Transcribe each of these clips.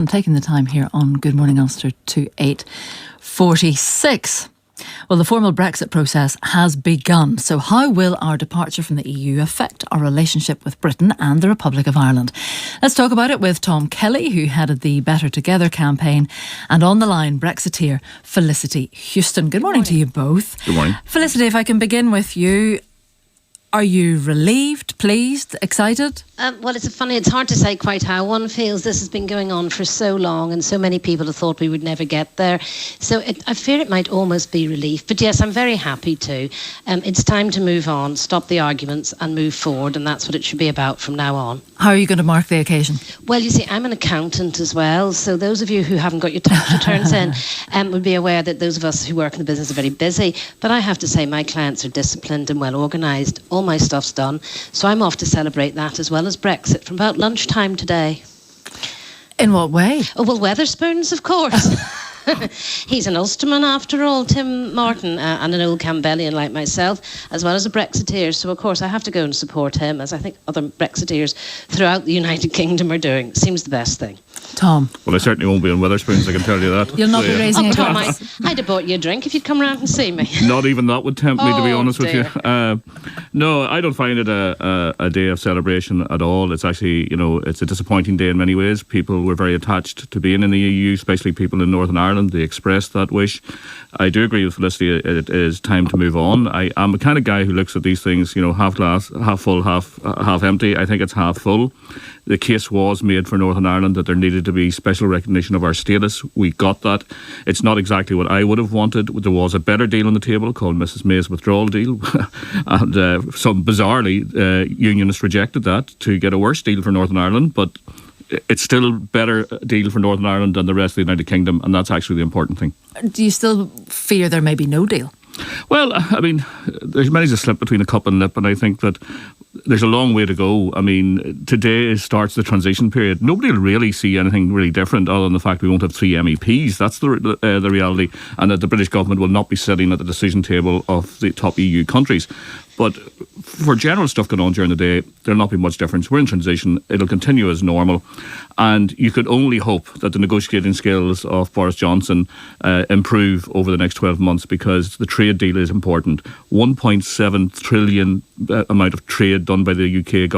I'm taking the time here on Good Morning Ulster to 8:46. Well, the formal Brexit process has begun. So how will our departure from the EU affect our relationship with Britain and the Republic of Ireland? Let's talk about it with Tom Kelly, who headed the Better Together campaign, and on the line, Brexiteer Felicity Huston. Good morning to you both. Good morning. Felicity, if I can begin with you. Are you relieved, pleased, excited? Well, it's hard to say quite how one feels. This has been going on for so long and so many people have thought we would never get there. So I fear it might almost be relief. But yes, I'm very happy to. It's time to move on, stop the arguments and move forward. And that's what it should be about from now on. How are you going to mark the occasion? Well, you see, I'm an accountant as well. So those of you who haven't got your tax returns in would be aware that those of us who work in the business are very busy. But I have to say my clients are disciplined and well organised. All my stuff's done. So I'm off to celebrate that as well as Brexit from about lunchtime today. In what way? Oh, well, Wetherspoons, of course. He's an Ulsterman after all, Tim Martin, and an old Campbellian like myself, as well as a Brexiteer. So, of course, I have to go and support him, as I think other Brexiteers throughout the United Kingdom are doing. Seems the best thing. Tom? Well, I certainly won't be on Wetherspoons, I can tell you that. You'll not be raising a Tom, glass. I'd have bought you a drink if you'd come round and see me. Not even that would tempt me, to be honest dear. with you. No, I don't find it a day of celebration at all. It's actually, it's a disappointing day in many ways. People were very attached to being in the EU, especially people in Northern Ireland. They expressed that wish. I do agree with Felicity, it is time to move on. I'm the kind of guy who looks at these things, half glass, half full, half empty. I think it's half full. The case was made for Northern Ireland that there needed to be special recognition of our status. We got that. It's not exactly what I would have wanted. There was a better deal on the table called Mrs May's withdrawal deal. And some bizarrely, unionists rejected that to get a worse deal for Northern Ireland. But it's still a better deal for Northern Ireland than the rest of the United Kingdom. And that's actually the important thing. Do you still fear there may be no deal? Well, I mean, there's many a slip between a cup and lip, and I think that there's a long way to go. I mean, today starts the transition period. Nobody will really see anything really different other than the fact we won't have 3 MEPs. That's the reality, and that the British government will not be sitting at the decision table of the top EU countries. But for general stuff going on during the day, there'll not be much difference. We're in transition. It'll continue as normal. And you could only hope that the negotiating skills of Boris Johnson improve over the next 12 months, because the trade deal is important. 1.7 trillion amount of trade done by the UK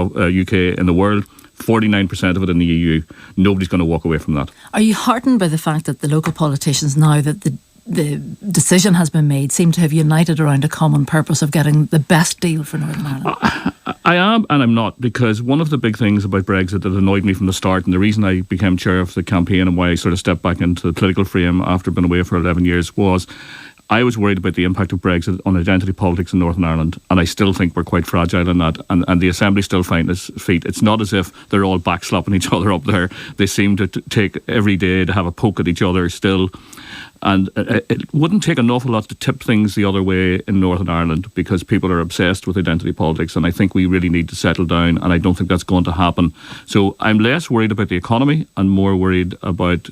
in the world. 49% of it in the EU. Nobody's going to walk away from that. Are you heartened by the fact that the local politicians, now that the decision has been made, seem to have united around a common purpose of getting the best deal for Northern Ireland? I am and I'm not, because one of the big things about Brexit that annoyed me from the start, and the reason I became chair of the campaign and why I sort of stepped back into the political frame after being away for 11 years, was I was worried about the impact of Brexit on identity politics in Northern Ireland, and I still think we're quite fragile in that, and the Assembly still find its feet. It's not as if they're all backslapping each other up there. They seem to take every day to have a poke at each other still. And it wouldn't take an awful lot to tip things the other way in Northern Ireland, because people are obsessed with identity politics, and I think we really need to settle down, and I don't think that's going to happen. So I'm less worried about the economy and more worried about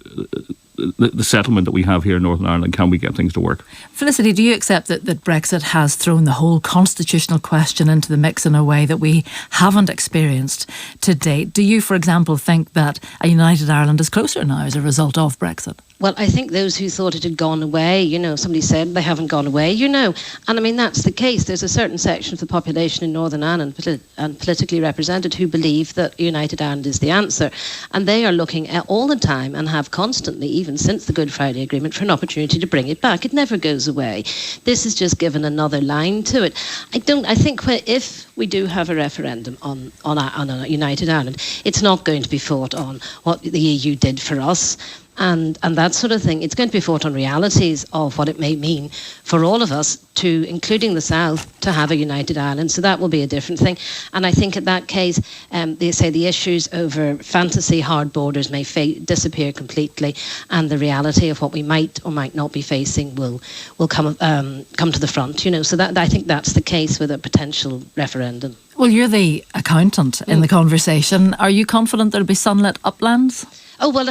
the settlement that we have here in Northern Ireland. Can we get things to work? Felicity, do you accept that Brexit has thrown the whole constitutional question into the mix in a way that we haven't experienced to date? Do you, for example, think that a united Ireland is closer now as a result of Brexit? Well, I think those who thought it had gone away, somebody said they haven't gone away, and I mean, that's the case. There's a certain section of the population in Northern Ireland, and politically represented, who believe that United Ireland is the answer. And they are looking at all the time, and have constantly, even since the Good Friday Agreement, for an opportunity to bring it back. It never goes away. This has just given another line to it. I think if we do have a referendum on a United Ireland, it's not going to be fought on what the EU did for us. And that sort of thing. It's going to be fought on realities of what it may mean for all of us, including the South, to have a united Ireland. So that will be a different thing. And I think in that case, they say the issues over fantasy hard borders may disappear completely, and the reality of what we might or might not be facing will come to the front. So that I think that's the case with a potential referendum. Well, you're the accountant in the conversation. Are you confident there'll be sunlit uplands? Oh, well,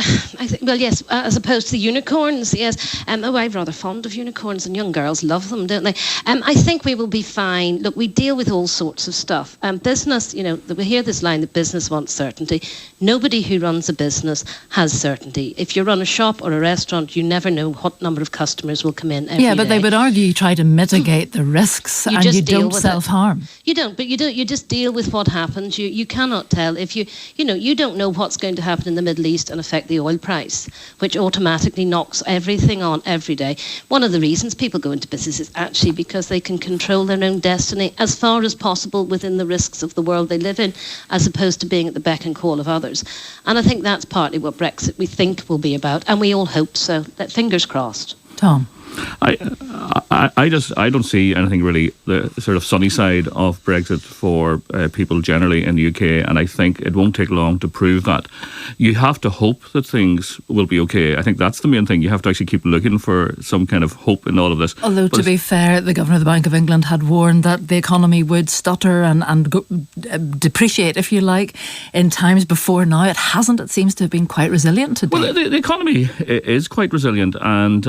yes, as opposed to the unicorns, yes. I'm rather fond of unicorns, and young girls love them, don't they? I think we will be fine. Look, we deal with all sorts of stuff. Business, we hear this line that business wants certainty. Nobody who runs a business has certainty. If you run a shop or a restaurant, you never know what number of customers will come in every day. Yeah, but they would argue you try to mitigate the risks and you don't self-harm. You don't, but you just deal with what happens. You cannot tell if you don't know what's going to happen in the Middle East and affect the oil price, which automatically knocks everything on every day. One of the reasons people go into business is actually because they can control their own destiny as far as possible within the risks of the world they live in, as opposed to being at the beck and call of others. And I think that's partly what Brexit, we think, will be about, and we all hope so. Fingers crossed. Tom? I don't see anything really the sort of sunny side of Brexit for people generally in the UK, and I think it won't take long to prove that. You have to hope that things will be okay. I think that's the main thing. You have to actually keep looking for some kind of hope in all of this. Although, to be fair, the Governor of the Bank of England had warned that the economy would stutter and depreciate, if you like, in times before now. It hasn't. It seems to have been quite resilient today. Well, the economy is quite resilient, and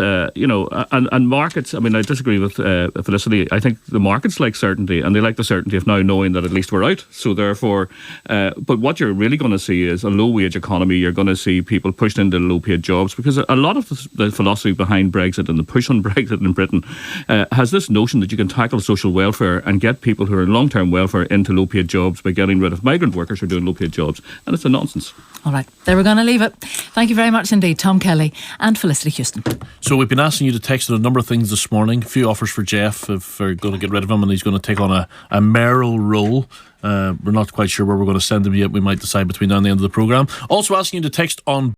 and markets. I mean, I disagree with Felicity. I think the markets like certainty, and they like the certainty of now knowing that at least we're out. So therefore, but what you're really going to see is a low-wage economy. You're going to see people pushed into low-paid jobs, because a lot of the philosophy behind Brexit and the push on Brexit in Britain has this notion that you can tackle social welfare and get people who are in long-term welfare into low-paid jobs by getting rid of migrant workers who are doing low-paid jobs, and it's a nonsense. All right, there we're going to leave it. Thank you very much indeed, Tom Kelly and Felicity Huston. So we've been asking you to text on a number of things this morning. A few offers for Jeff if we're going to get rid of him and he's going to take on a mayoral role. We're not quite sure where we're going to send him yet. We might decide between now and the end of the programme. Also asking you to text on